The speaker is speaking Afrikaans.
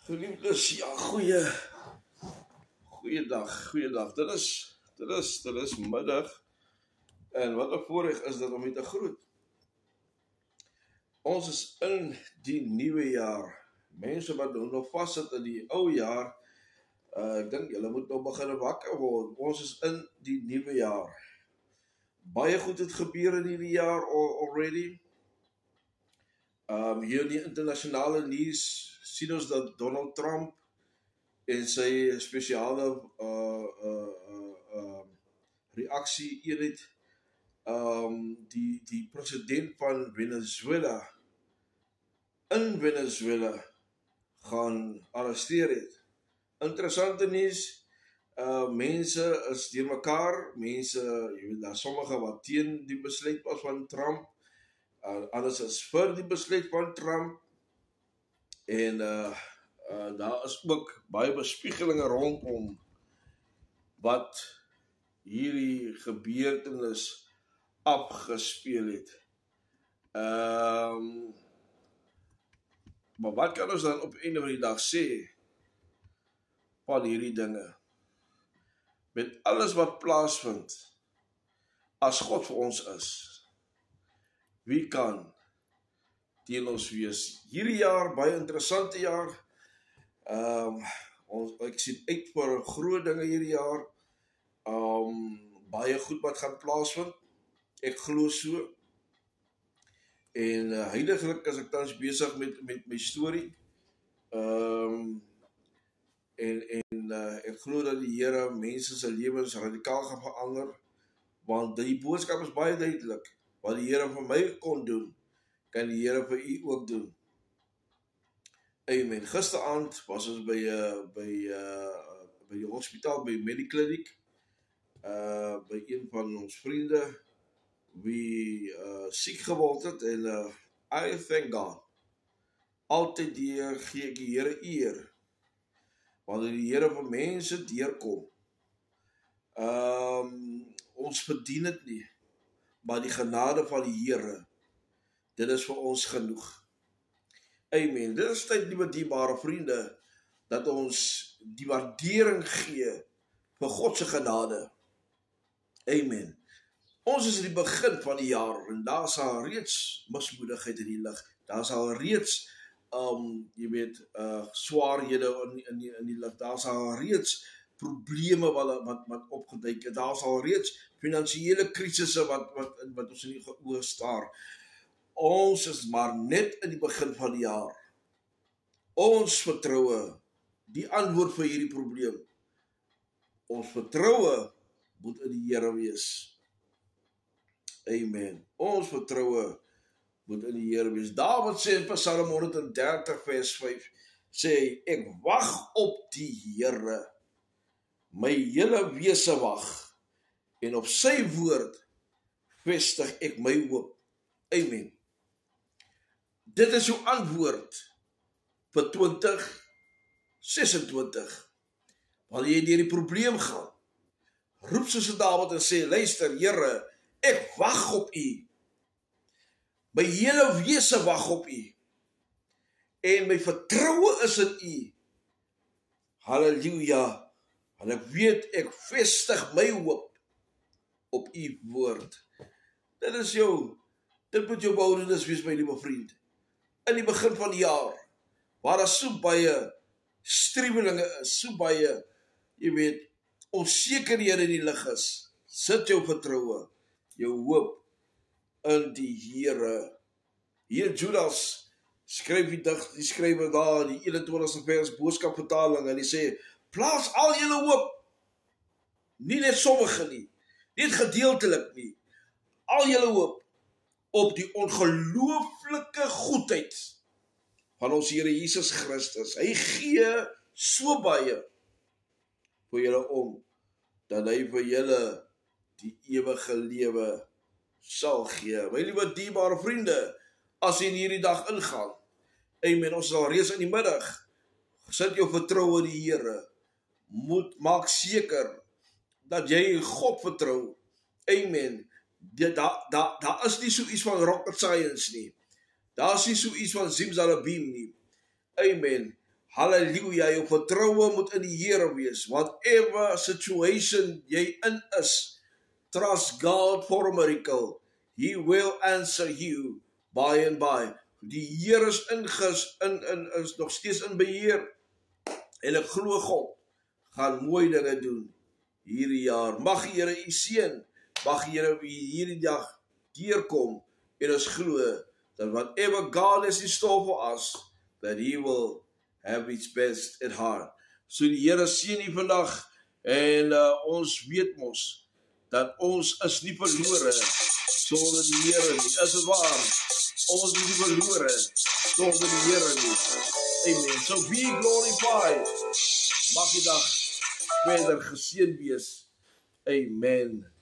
Geliefdes, ja, goeiedag. Dit is middag. En wat 'n voorreg is dit om u te groet. Ons is in die nuwe jaar. Mense wat nog vassit in die ou jaar, ek dink julle moet nou begin wakker word. Ons is in die nuwe jaar. Baie goed het gebeur in hierdie jaar already. Hier in die internasionale nuus sien ons dat Donald Trump en sy spesiale reaksie eenheid die president van Venezuela in Venezuela gaan arresteer het. Interessante nuus, mense is deur mekaar, mense, jy weet, daar sommige wat teen die besluit was van Trump, alles is vir die besluit van Trump, en daar is ook baie bespiegelinge rondom wat hierdie gebeurtenis afgespeel het. Maar wat kan ons dan op einde van die dag sê van hierdie dinge? Met alles wat plaasvind, as God vir ons is, wie kan teen ons wees? Hierdie jaar, baie interessante jaar. Ek sien uit vir groot dinge hierdie jaar. Baie goed wat gaan plaasvind. Ek glo so. En huidiglik is ek tans besig met my storie. Ek glo dat die Here mense se lewens radikaal gaan verander, want die boodskap is baie duidelik. Wat die Here vir my kon doen, kan die Here vir u ook doen. Amen. Gisteraand was ons by die hospitaal, by Mediclinic, by een van ons vriende wie siek geword het, en I thank God. Altyd gee ek die Here eer, wanneer die Here vir mense deurkom. Ons verdien dit nie, maar die genade van die Here, dit is vir ons genoeg. Amen. Dit is tyd, liewe dierbare vriende, dat ons die waardering gee vir God se genade. Amen. Ons is in die begin van die jaar, en daar is al reeds mismoedigheid in die lig. Daar is al reeds, jy weet, swaarhede in die lig. Daar is al reeds probleme wat opgeduik het. Daar is al reeds finansiële krisisse wat ons in die oë staar. Ons is maar net in die begin van die jaar. Ons vertroue, die antwoord vir hierdie probleem. Ons vertroue moet in die Here wees. Amen. Ons vertroue moet in die Here wees. Dawid sê in Psalm 130 vers 5, sê, ek wag op die Here, my hele wese wag, en op sy woord vestig ek my hoop. Amen. Dit is jou antwoord vir 2026. Wanneer jy deur die probleem gaan, roep soos Dawid en sê, luister, Here, ek wag op u. My hele wese wag op u. En my vertroue is in u. Halleluja. En ek weet, ek vestig my hoop op u woord. Dit moet jou boudenis wees, my liewe vriend. In die begin van die jaar, waar daar so baie strewelinge is, so baie, jy weet, onsekerhede in die lig is, sit jou vertroue, jou hoop in die Here. Hier Judas skryf die skrywer daar, die 21ste vers boodskap vertaling, en die sê, plaas al julle hoop, nie net sommige nie, nie gedeeltelik nie, al julle hoop, op die ongelooflike goedheid van ons Here Jesus Christus. Hy gee so baie vir julle om, dat hy vir julle die ewige lewe sal gee. My liewe dierbare vriende, as jy in hierdie dag ingaan, amen, ons is al reeds in die middag, sit jou vertroue in die Here, maak seker, dat jy God vertrou, amen. Daar is nie so iets van rocket science nie. Daar is nie so iets van Zimzalabim nie. Amen. Halleluja, jou vertroue moet in die Here wees. Whatever situation jy in is, trust God for a miracle. He will answer you by and by. Die Here is is nog steeds in beheer. En ek glo God gaan mooi dinge doen hierdie jaar. Mag die Here u seën. Mag die Here hierdie dag deurkom. En ons glo that whatever God has in store for us, that He will have its best at heart. So die Here seën u vandag en ons weet mos dat ons is nie verlore sonder die Here nie. Is dit waar? Ons is nie verlore sonder die Here nie. Amen. So be glorified. Mag die dag verder geseën wees. Amen.